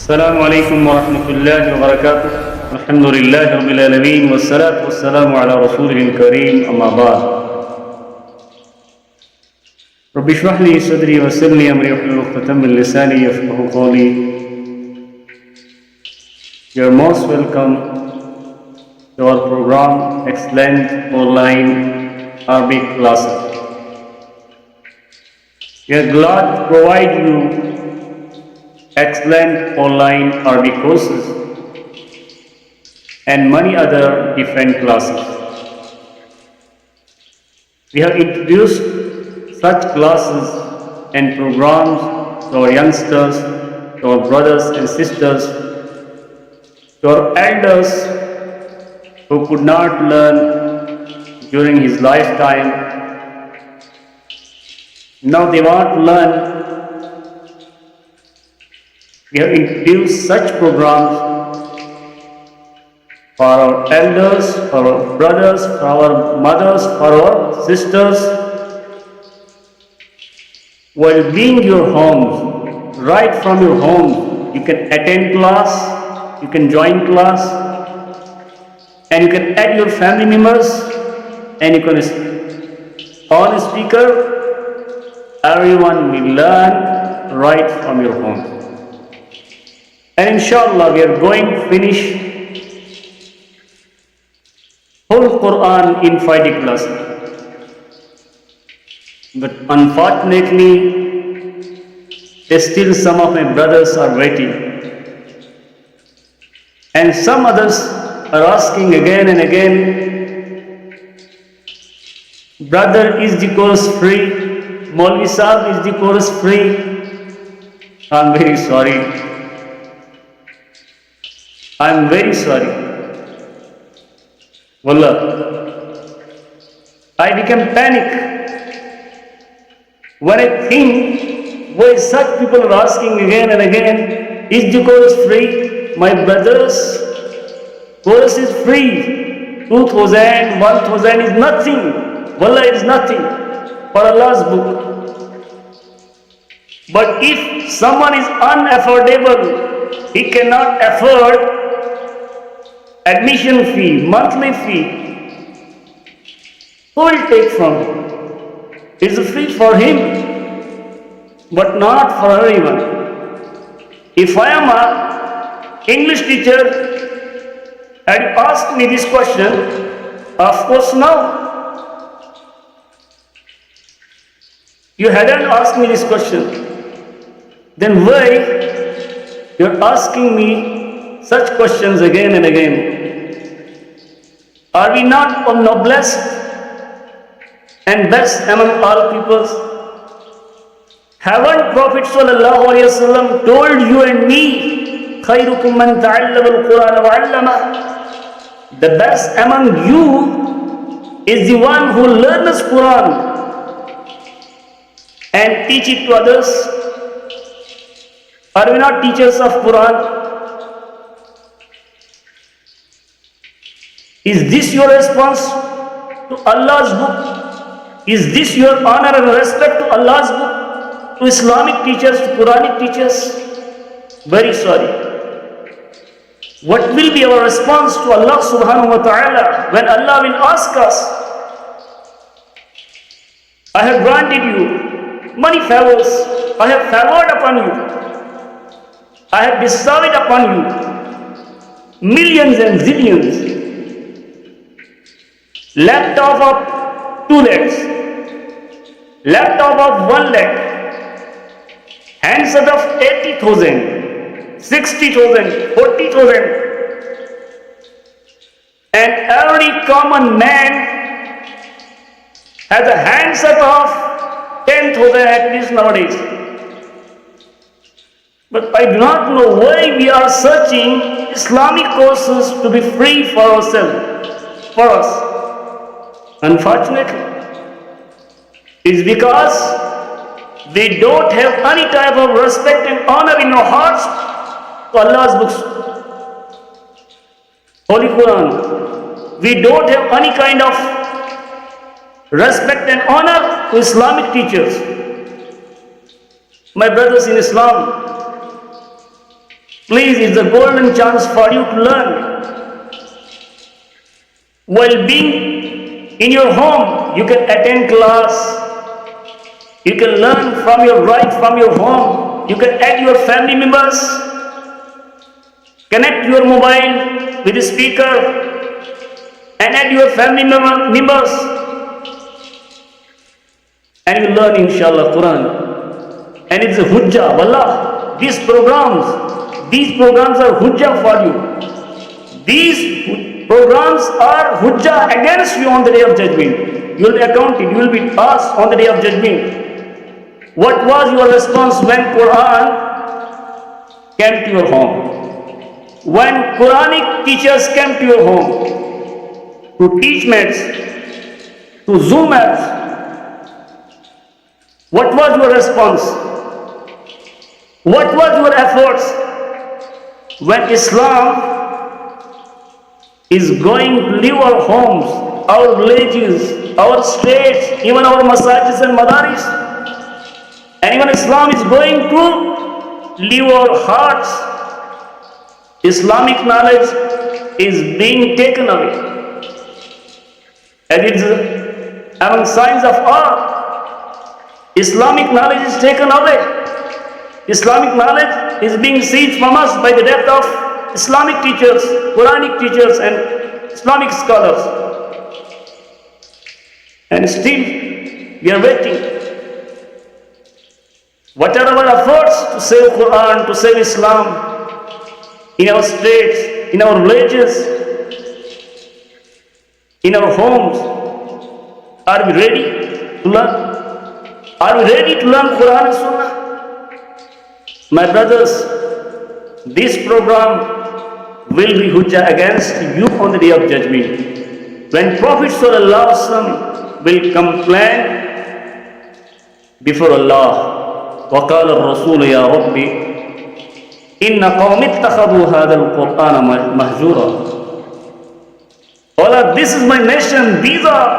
السلام عليكم ورحمة الله وبركاته. الحمد لله رب العالمين والصلاة والسلام على رسوله الكريم أما بعد. رب اشرح لي صدري ويسر لي أمري واحلل عقدة من لساني يفقهوا قولي. You are most welcome to our program Excellent Online Arabic Classes. We are glad to provide you excellent online Arabic courses and many other different classes. We have introduced such classes and programs to our youngsters, to our brothers and sisters, to our elders who could not learn during his lifetime. Now they want to learn. We have introduced such programs for our elders, for our brothers, for our mothers, for our sisters. While being your homes, right from your home, you can attend class, you can join class, and you can add your family members, and you can on a speaker. Everyone will learn right from your home. And inshallah we are going to finish whole Quran in 5 classes. But unfortunately, still some of my brothers are waiting. And some others are asking again and again, brother, is the course free? Maulvi Sahib, is the course free? I'm very sorry. I'm very sorry. Wallah, I became panic when I think why such people are asking again and again, is the course free? My brothers, course is free. 2,000, 1,000 is nothing. Wallah, it is nothing for Allah's book. But if someone is unaffordable, he cannot afford admission fee, monthly fee, who will take from him? It is free for him, but not for everyone. If I am an English teacher, had you asked me this question? Of course no. You hadn't asked me this question. Then why you are asking me such questions again and again? Are we not of noblest and best among all peoples? Haven't Prophet sallallahu alaihi wasallam told you and me, khairukum man ta'allama al-Quran wa 'allama? The best among you is the one who learns Quran and teach it to others. Are we not teachers of Quran? Is this your response to Allah's book? Is this your honor and respect to Allah's book, to Islamic teachers, to Quranic teachers? Very sorry. What will be our response to Allah subhanahu wa ta'ala when Allah will ask us? I have granted you many favors. I have favored upon you. I have bestowed upon you millions and zillions. Laptop of 2 lakhs, laptop of 1 lakh, handset of 80,000, 60,000, 40,000, and every common man has a handset of 10,000 at least nowadays. But I do not know why we are searching Islamic courses to be free for ourselves, for us. Unfortunately, it's because we don't have any type of respect and honor in our hearts to Allah's books, Holy Quran. We don't have any kind of respect and honor to Islamic teachers. My brothers in Islam, Please, it's a golden chance for you to learn. While being in your home, you can attend class. You can learn from your home. You can add your family members. Connect your mobile with the speaker and add your family members. And you learn, inshallah, Quran. And it's a hujjah, wallah. These programs are hujjah for you. These programs are hujjah against you on the day of judgment. You will be accounted, you will be asked on the day of judgment. What was your response when Quran came to your home? When Quranic teachers came to your home to teach maths, to Zoom maths, what was your response? What was your efforts? When Islam is going to leave our homes, our villages, our states, even our masajid and madaris, and even Islam is going to leave our hearts, Islamic knowledge is being taken away. And it's among signs of art. Islamic knowledge is taken away. Islamic knowledge is being seized from us by the death of Islamic teachers, Quranic teachers and Islamic scholars. And still we are waiting. What are our efforts to save Quran, to save Islam in our states, in our villages, in our homes? Are we ready to learn? Are we ready to learn Quran and Sunnah? My brothers, this program will be hujjah against you on the day of judgment. When Prophet ﷺ will complain before Allah, وَقَالَ الرَّسُولُ يَا رَبِّ إِنَّ قَوْمِ اتَّخَذُوا هَذَا الْقُرْآنَ مَهْجُورًا. Allah, this is my nation. These are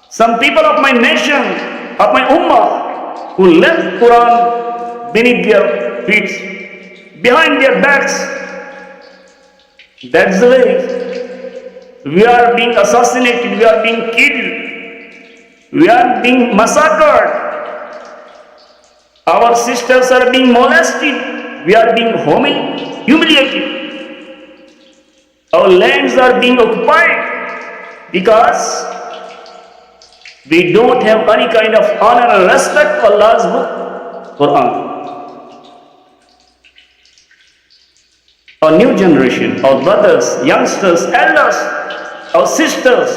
some people of my nation, of my ummah, who left Quran beneath their feet, behind their backs. That's the way. We are being assassinated, we are being killed, we are being massacred. Our sisters are being molested, we are being humiliated. Our lands are being occupied because we don't have any kind of honor and respect for Allah's book, Quran. Our new generation, our brothers, youngsters, elders, our sisters,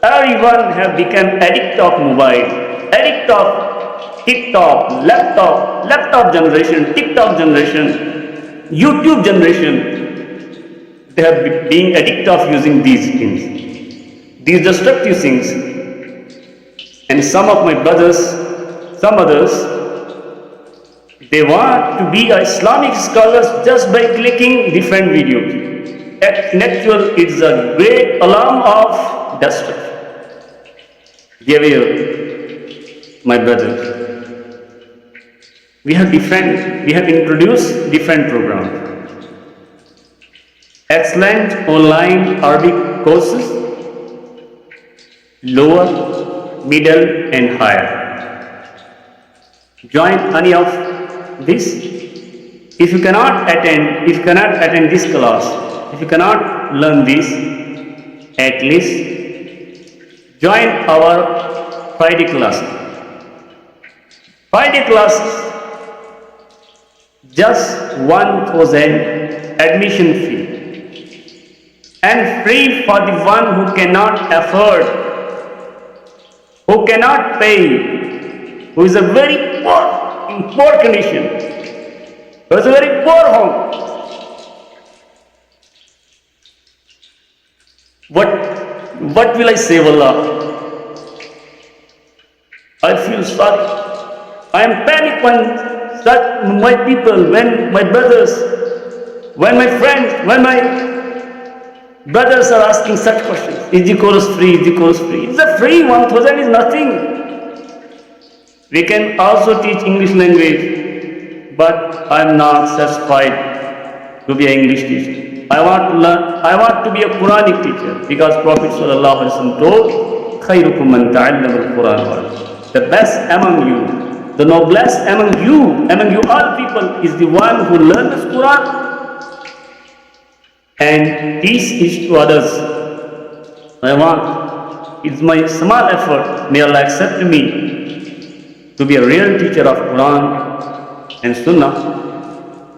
everyone have become addict of mobile, addict of TikTok, laptop generation, TikTok generation, YouTube generation. They have been addict of using these things, these destructive things. And some of my brothers, some others, they want to be Islamic scholars just by clicking different videos. In actual, it's a great alarm of destruction. Beware, my brothers. We have introduced different programs. Excellent online Arabic courses, lower, middle and higher. Join any of this. If you cannot attend this class, if you cannot learn this, at least join our Friday class. Friday classes, just 1,000 admission fee, and free for the one who cannot afford, who cannot pay, who is a very poor, in poor condition, who is a very poor home. What will I say, Wallah? I feel sorry. I am panic when my people, when my brothers, when my friends, when my brothers are asking such questions. Is the course free? Is the course free? It's a free. 1,000 is nothing. We can also teach English language but I am not satisfied to be an English teacher. I want to learn, I want to be a Quranic teacher because Prophet ﷺ told, خَيْرُكُمْ مَنْ تَعَلَّمَ الْقُرْآنَ. The best among you, the noblest among you all people is the one who learns Quran and teach it to others. I want, it's my small effort, may Allah accept me to be a real teacher of Quran and Sunnah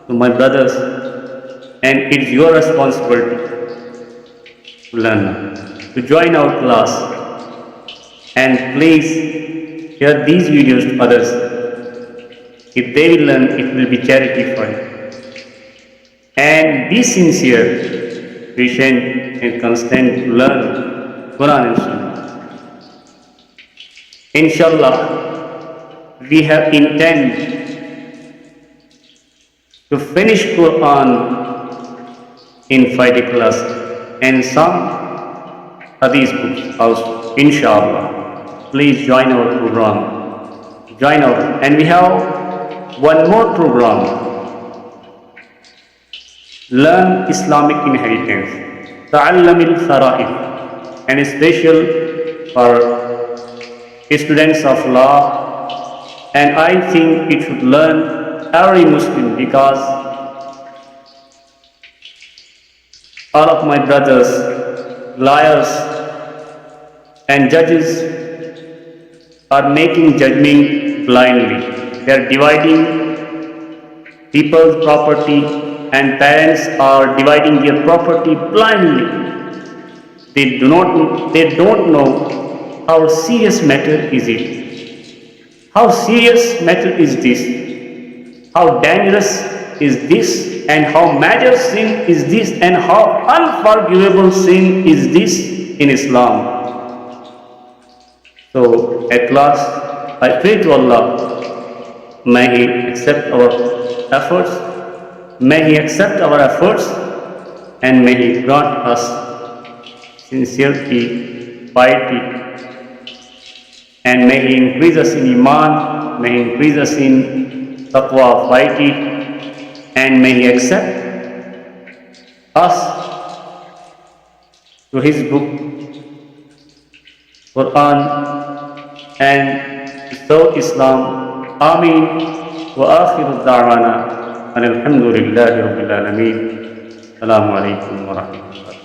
to my brothers, and it's your responsibility to learn, to join our class, and please share these videos to others. If they will learn, it will be charity for you. And be sincere, patient and constant to learn Quran and Sunnah. Inshallah, we have intent to finish Quran in 5 class and some Hadith books also. Inshallah, please join our program. Join our, and we have one more program. Learn Islamic inheritance, Ta'allam al-Fara'id, and special for students of law, and I think it should learn every Muslim because all of my brothers, lawyers and judges are making judgment blindly. They are dividing people's property, and parents are dividing their property blindly. They don't know how serious matter is it. How serious matter is this? How dangerous is this? And how major sin is this? And how unforgivable sin is this in Islam? So at last, I pray to Allah, may He accept our efforts. May He accept our efforts and may He grant us sincerity, piety, and may He increase us in Iman, may He increase us in taqwa, piety, and may He accept us to His book, Quran, and so Islam. Ameen. Wa akhiru da'wana. Alhamdulillahi Rabbil Alameen. Assalamu alaikum wa rahmatullahi.